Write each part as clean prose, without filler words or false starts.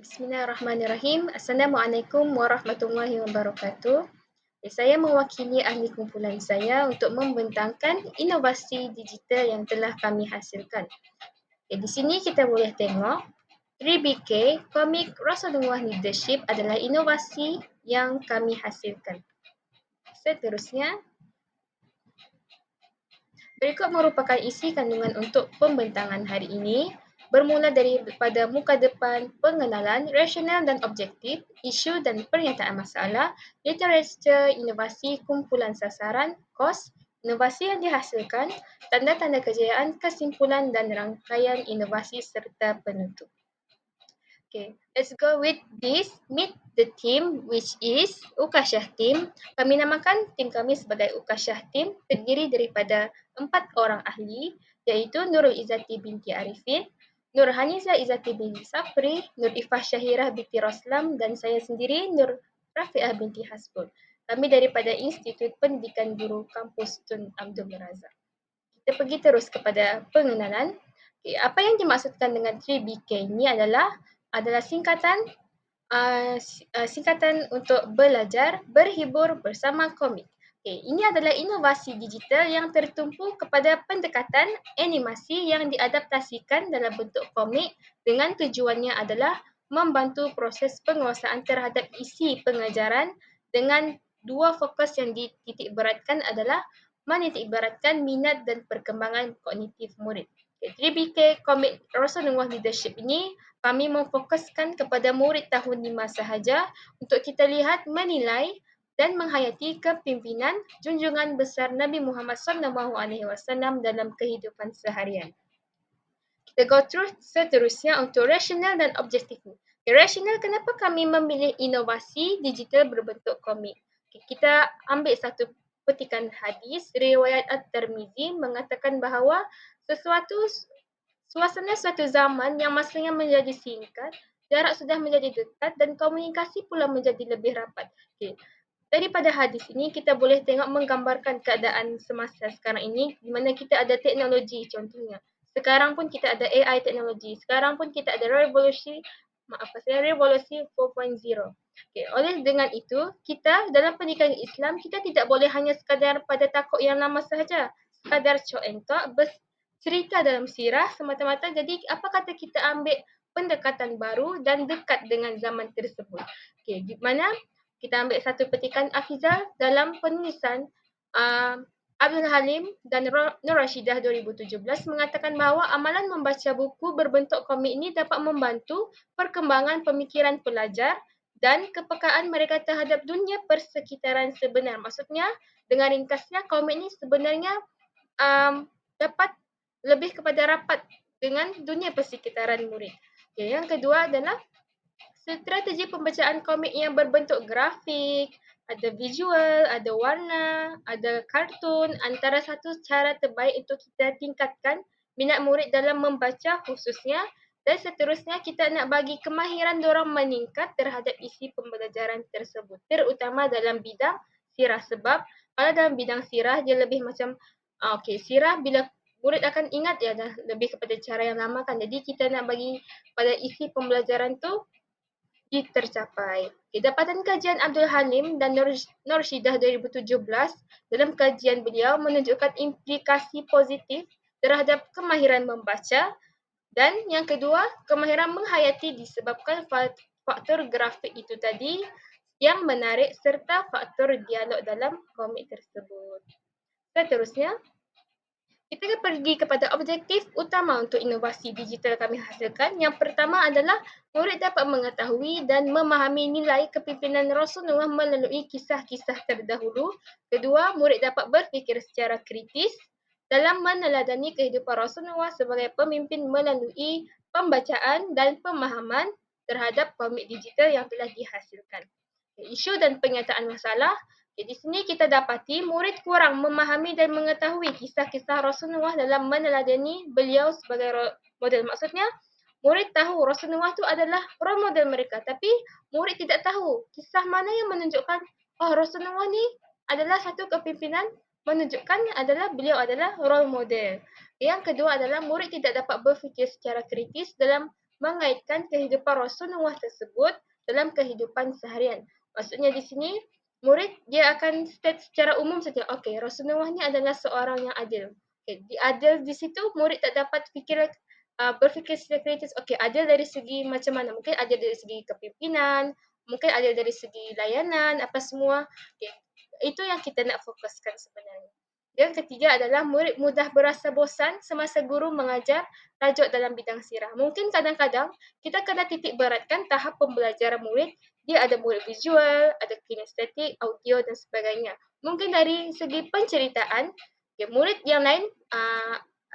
Bismillahirrahmanirrahim. Assalamualaikum warahmatullahi wabarakatuh. Saya mewakili ahli kumpulan saya untuk membentangkan inovasi digital yang telah kami hasilkan. Di sini kita boleh tengok 3BK Comic Rasulullah Leadership adalah inovasi yang kami hasilkan. Seterusnya, berikut merupakan isi kandungan untuk pembentangan hari ini. Bermula daripada muka depan, pengenalan, rasional dan objektif, isu dan pernyataan masalah, literatur, inovasi, kumpulan sasaran, kos, inovasi yang dihasilkan, tanda-tanda kejayaan, kesimpulan dan rangkaian inovasi serta penutup. Okay, let's go with this. Meet the team, which is Ukashah Team. Kami namakan tim kami sebagai Ukashah Team, terdiri daripada 4 orang ahli, iaitu Nurul Izzati binti Arifin, Nur Haniza Izzati binti Sapri, Nur Ifah Syahirah binti Roslam, dan saya sendiri Nur Rafi'ah binti Hasbul. Kami daripada Institut Pendidikan Guru Kampus Tun Abdul Razak. Kita pergi terus kepada pengenalan. Okay, apa yang dimaksudkan dengan 3BK ini adalah singkatan untuk belajar, berhibur bersama komik. Okay, ini adalah inovasi digital yang tertumpu kepada pendekatan animasi yang diadaptasikan dalam bentuk komik dengan tujuannya adalah membantu proses penguasaan terhadap isi pengajaran dengan dua fokus yang dititikberatkan adalah menitikberatkan minat dan perkembangan kognitif murid. 3BK Comic Rasulullah Leadership ini kami memfokuskan kepada murid tahun 5 sahaja untuk kita lihat, menilai dan menghayati kepimpinan junjungan besar Nabi Muhammad SAW dalam kehidupan seharian. Kita go through seterusnya untuk rasional dan objektif. Rasional, kenapa kami memilih inovasi digital berbentuk komik? Kita ambil satu petikan hadis, riwayat At-Tirmizi mengatakan bahawa suasana suatu zaman yang masanya menjadi singkat, jarak sudah menjadi dekat dan komunikasi pula menjadi lebih rapat. Okay. Daripada hadis ini, kita boleh tengok menggambarkan keadaan semasa sekarang ini, di mana kita ada teknologi contohnya. Sekarang pun kita ada AI teknologi. Sekarang pun kita ada revolusi 4.0. Okay. Oleh dengan itu, kita dalam pendidikan Islam, kita tidak boleh hanya sekadar pada takuk yang lama sahaja. Sekadar contoh, cerita dalam sirah semata-mata. Jadi, apa kata kita ambil pendekatan baru dan dekat dengan zaman tersebut. Okay. Di mana kita ambil satu petikan Afizal dalam penulisan Abdul Halim dan Nur Rashidah 2017 mengatakan bahawa amalan membaca buku berbentuk komik ini dapat membantu perkembangan pemikiran pelajar dan kepekaan mereka terhadap dunia persekitaran sebenar. Maksudnya, dengan ringkasnya, komik ini sebenarnya dapat lebih kepada rapat dengan dunia persekitaran murid. Okay, yang kedua adalah strategi pembacaan komik yang berbentuk grafik, ada visual, ada warna, ada kartun. Antara satu cara terbaik untuk kita tingkatkan minat murid dalam membaca khususnya, dan seterusnya kita nak bagi kemahiran diorang meningkat terhadap isi pembelajaran tersebut, terutama dalam bidang sirah. Sebab kalau dalam bidang sirah dia lebih macam sirah bila murid akan ingat ya dah lebih kepada cara yang lama kan. Jadi kita nak bagi pada isi pembelajaran tu tercapai. Dapatan kajian Abdul Halim dan Nur Rashidah 2017 dalam kajian beliau menunjukkan implikasi positif terhadap kemahiran membaca, dan yang kedua, kemahiran menghayati disebabkan faktor grafik itu tadi yang menarik serta faktor dialog dalam komik tersebut. Seterusnya, kita akan pergi kepada objektif utama untuk inovasi digital kami hasilkan. Yang pertama adalah murid dapat mengetahui dan memahami nilai kepimpinan Rasulullah melalui kisah-kisah terdahulu. Kedua, murid dapat berfikir secara kritis dalam meneladani kehidupan Rasulullah sebagai pemimpin melalui pembacaan dan pemahaman terhadap komik digital yang telah dihasilkan. Isu dan pernyataan masalah. Di sini kita dapati murid kurang memahami dan mengetahui kisah-kisah Rasulullah dalam meneladani beliau sebagai model. Maksudnya, murid tahu Rasulullah itu adalah role model mereka, tapi murid tidak tahu kisah mana yang menunjukkan Rasulullah ni adalah satu kepimpinan, menunjukkan adalah beliau adalah role model. Yang kedua adalah murid tidak dapat berfikir secara kritis dalam mengaitkan kehidupan Rasulullah tersebut dalam kehidupan seharian. Maksudnya di sini, murid dia akan state secara umum saja, okey, Rasulullah ni adalah seorang yang adil. Okay, adil di situ murid tak dapat berfikir secara kritis, okey, adil dari segi macam mana? Mungkin adil dari segi kepimpinan, mungkin adil dari segi layanan, apa semua. Okay, itu yang kita nak fokuskan sebenarnya. Yang ketiga adalah murid mudah berasa bosan semasa guru mengajar tajuk dalam bidang sirah. Mungkin kadang-kadang kita kena titik beratkan tahap pembelajaran murid. Dia ada murid visual, ada kinestetik, audio dan sebagainya. Mungkin dari segi penceritaan, murid yang lain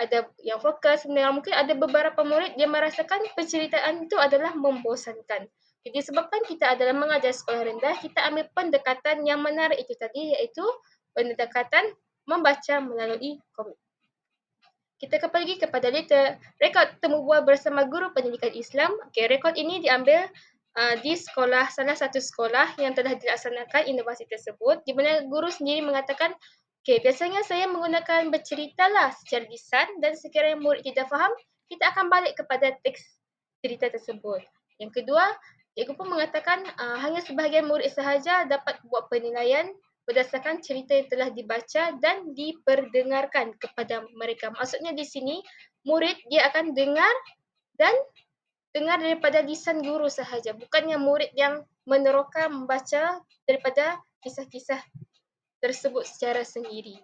ada yang fokus. Mungkin ada beberapa murid yang merasakan penceritaan itu adalah membosankan. Jadi sebabkan kita adalah mengajar sekolah rendah, kita ambil pendekatan yang menarik itu tadi, iaitu pendekatan membaca melalui komik. Kita pergi kepada rekod temu bual bersama guru pendidikan Islam. Okay, rekod ini diambil di sekolah, salah satu sekolah yang telah dilaksanakan inovasi tersebut, di mana guru sendiri mengatakan, okay, biasanya saya menggunakan berceritalah secara lisan dan sekiranya murid tidak faham, kita akan balik kepada teks cerita tersebut. Yang kedua, cikgu pun mengatakan hanya sebahagian murid sahaja dapat buat penilaian berdasarkan cerita yang telah dibaca dan diperdengarkan kepada mereka. Maksudnya di sini, murid dia akan dengar dan dengar daripada lisan guru sahaja. Bukannya murid yang meneroka membaca daripada kisah-kisah tersebut secara sendiri.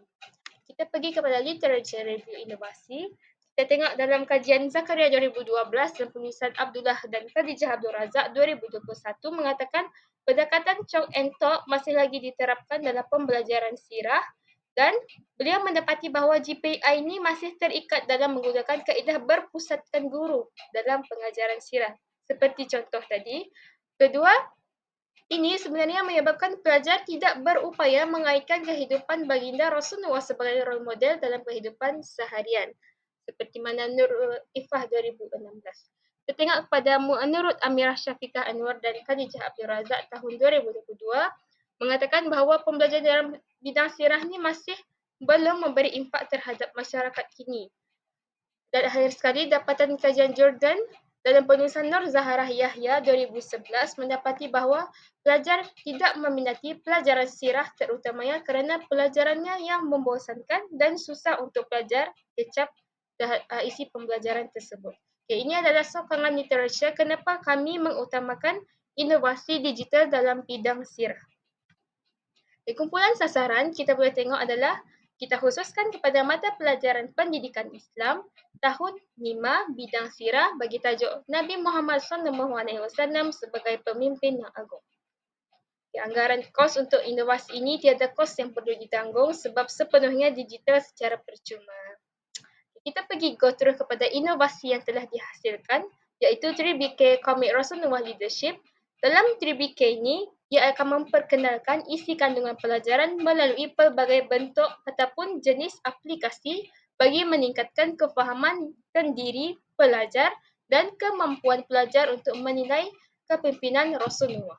Kita pergi kepada literature review inovasi. Kita tengok dalam kajian Zakaria 2012 dan penulisan Abdullah dan Khadijah Abdul Razak 2021 mengatakan pendekatan Chalk and Talk masih lagi diterapkan dalam pembelajaran sirah dan beliau mendapati bahawa GPI ini masih terikat dalam menggunakan kaedah berpusatkan guru dalam pengajaran sirah. Seperti contoh tadi. Kedua, ini sebenarnya menyebabkan pelajar tidak berupaya mengaitkan kehidupan baginda Rasulullah sebagai role model dalam kehidupan seharian. Seperti mana Nur Ifah 2016. Kita tengok kepada menurut Amirah Syafiqah Anwar dan Khadijah Abdul Razak tahun 2022 mengatakan bahawa pembelajaran dalam bidang sirah ni masih belum memberi impak terhadap masyarakat kini. Dan akhir sekali, dapatan kajian Jordan dalam penulisan Nur Zaharah Yahya 2011 mendapati bahawa pelajar tidak meminati pelajaran sirah terutamanya kerana pelajarannya yang membosankan dan susah untuk pelajar kecap isi pembelajaran tersebut. Okay, ini adalah sokongan literature kenapa kami mengutamakan inovasi digital dalam bidang sirah. Okay, kumpulan sasaran kita boleh tengok adalah kita khususkan kepada mata pelajaran pendidikan Islam tahun 5 bidang sirah bagi tajuk Nabi Muhammad SAW sebagai pemimpin yang agung. Anggaran kos untuk inovasi ini tiada kos yang perlu ditanggung sebab sepenuhnya digital secara percuma. Kita pergi go through kepada inovasi yang telah dihasilkan iaitu 3BK Comic Rasulullah Leadership. Dalam 3BK ini, ia akan memperkenalkan isi kandungan pelajaran melalui pelbagai bentuk ataupun jenis aplikasi bagi meningkatkan kefahaman diri pelajar dan kemampuan pelajar untuk menilai kepimpinan Rasulullah.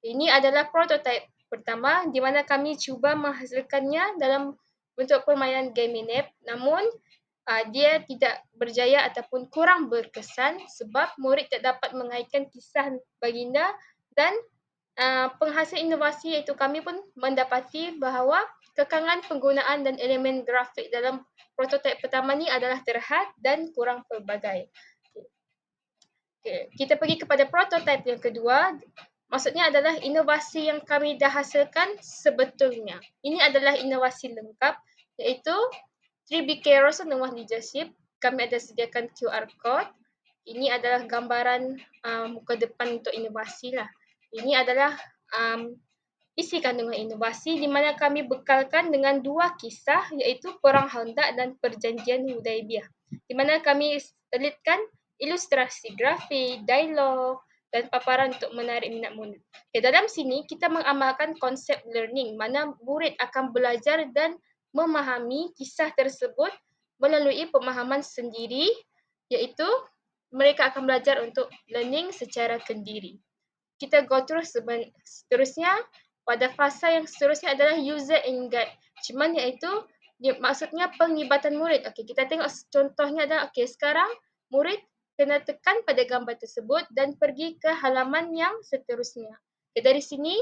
Ini adalah prototipe pertama di mana kami cuba menghasilkannya dalam bentuk permainan gaming app, namun dia tidak berjaya ataupun kurang berkesan sebab murid tak dapat mengaitkan kisah baginda dan penghasil inovasi iaitu kami pun mendapati bahawa kekangan penggunaan dan elemen grafik dalam prototipe pertama ni adalah terhad dan kurang pelbagai. Okay. Kita pergi kepada prototipe yang kedua. Maksudnya adalah inovasi yang kami dah hasilkan sebetulnya. Ini adalah inovasi lengkap iaitu 3BK Rasulullah Leadership. Kami ada sediakan QR code. Ini adalah gambaran muka depan untuk inovasi lah. Ini adalah isi kandungan inovasi di mana kami bekalkan dengan dua kisah iaitu Perang Khandaq dan Perjanjian Hudaibiyah. Di mana kami selitkan ilustrasi grafik, dialog dan paparan untuk menarik minat murid. Okay, dalam sini kita mengamalkan konsep learning mana murid akan belajar dan memahami kisah tersebut melalui pemahaman sendiri iaitu mereka akan belajar untuk learning secara kendiri. Kita go through seterusnya pada fasa yang seterusnya adalah user engagement iaitu maksudnya penglibatan murid. Okey, kita tengok contohnya adalah okey sekarang murid kena tekan pada gambar tersebut dan pergi ke halaman yang seterusnya. Okay, dari sini,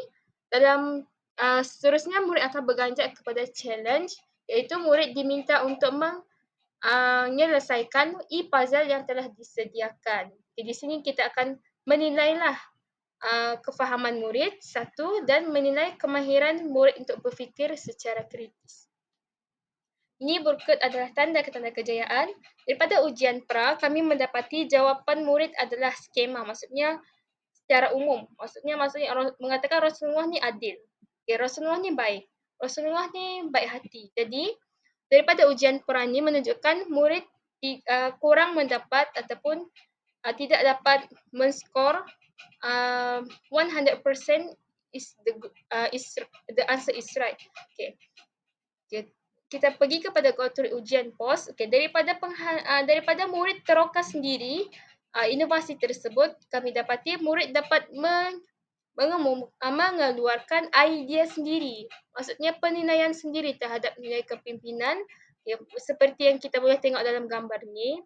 dalam seterusnya murid akan berganjak kepada challenge, iaitu murid diminta untuk menyelesaikan e-puzzle yang telah disediakan. Okay, di sini kita akan menilailah kefahaman murid, satu, dan menilai kemahiran murid untuk berfikir secara kritis. Ini berikut adalah tanda-tanda kejayaan. Daripada ujian pra, kami mendapati jawapan murid adalah skema. Maksudnya secara umum. Maksudnya mengatakan Rasulullah ni adil. Okay, Rasulullah ni baik. Rasulullah ni baik hati. Jadi, daripada ujian pra ni menunjukkan murid kurang mendapat ataupun tidak dapat men-score 100% is the answer is right. Okay. Kita pergi kepada kategori ujian pos. Okay, daripada murid teroka sendiri inovasi tersebut, kami dapati murid dapat mengeluarkan idea sendiri. Maksudnya penilaian sendiri terhadap nilai kepimpinan. Okay, seperti yang kita boleh tengok dalam gambar ni.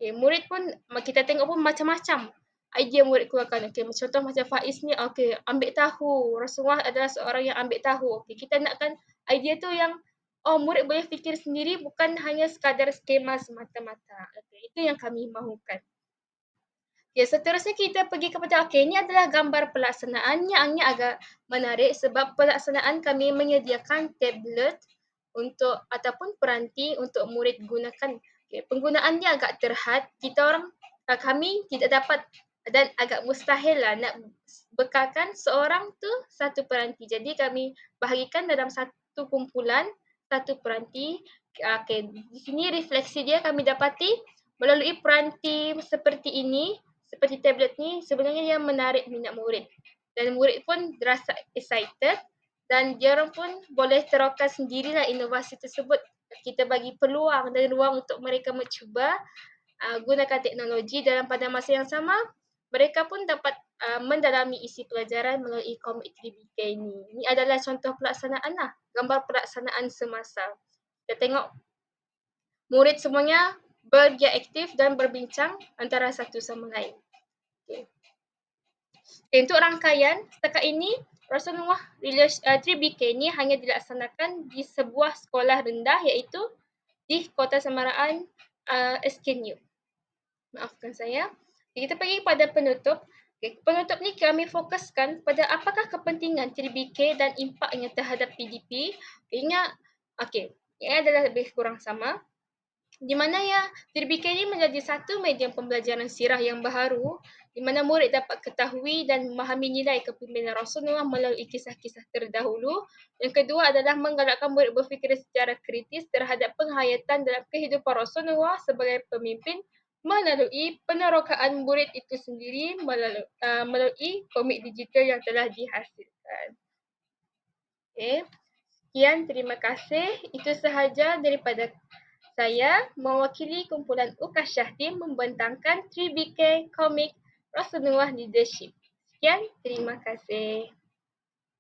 Okay, murid pun kita tengok pun macam-macam idea murid keluarkan. Okay, contoh macam Faiz ni, okay, ambil tahu. Rasulullah adalah seorang yang ambil tahu. Okay, kita nakkan idea tu yang murid boleh fikir sendiri, bukan hanya sekadar skema semata-mata. Okay, itu yang kami mahukan. Okay, seterusnya kita pergi kepada, ini adalah gambar pelaksanaannya. Ini agak menarik sebab pelaksanaan kami menyediakan tablet untuk ataupun peranti untuk murid gunakan. Okay, penggunaan dia agak terhad. Kami tidak dapat dan agak mustahil lah nak bekalkan seorang tu satu peranti. Jadi kami bahagikan dalam satu kumpulan, satu peranti. Okay, di sini refleksi dia kami dapati melalui peranti seperti ini, seperti tablet ni, sebenarnya yang menarik minat murid. Dan murid pun terasa excited dan dia orang pun boleh teroka sendirilah inovasi tersebut. Kita bagi peluang dan ruang untuk mereka mencuba gunakan teknologi dalam pada masa yang sama. Mereka pun dapat mendalami isi pelajaran melalui komik 3BK ini. Ini adalah contoh pelaksanaan lah, gambar pelaksanaan semasa. Kita tengok murid semuanya bergiat aktif dan berbincang antara satu sama lain. Okay. Untuk rangkaian, setakat ini Rasulullah 3BK ini hanya dilaksanakan di sebuah sekolah rendah iaitu di Kota Semarang SKNU. Maafkan saya. Kita pergi pada penutup. Penutup ni kami fokuskan pada apakah kepentingan 3BK dan impaknya terhadap PDP. Ingat, ini adalah lebih kurang sama. Di mana ya 3BK ini menjadi satu medium pembelajaran sirah yang baharu di mana murid dapat ketahui dan memahami nilai kepimpinan Rasulullah melalui kisah-kisah terdahulu. Yang kedua adalah menggalakkan murid berfikir secara kritis terhadap penghayatan dalam kehidupan Rasulullah sebagai pemimpin melalui penerokaan murid itu sendiri melalui komik digital yang telah dihasilkan. Okay. Sekian, terima kasih. Itu sahaja daripada saya mewakili kumpulan UKAS Syahdim membentangkan 3BK Komik Rasulullah Leadership. Sekian, terima kasih.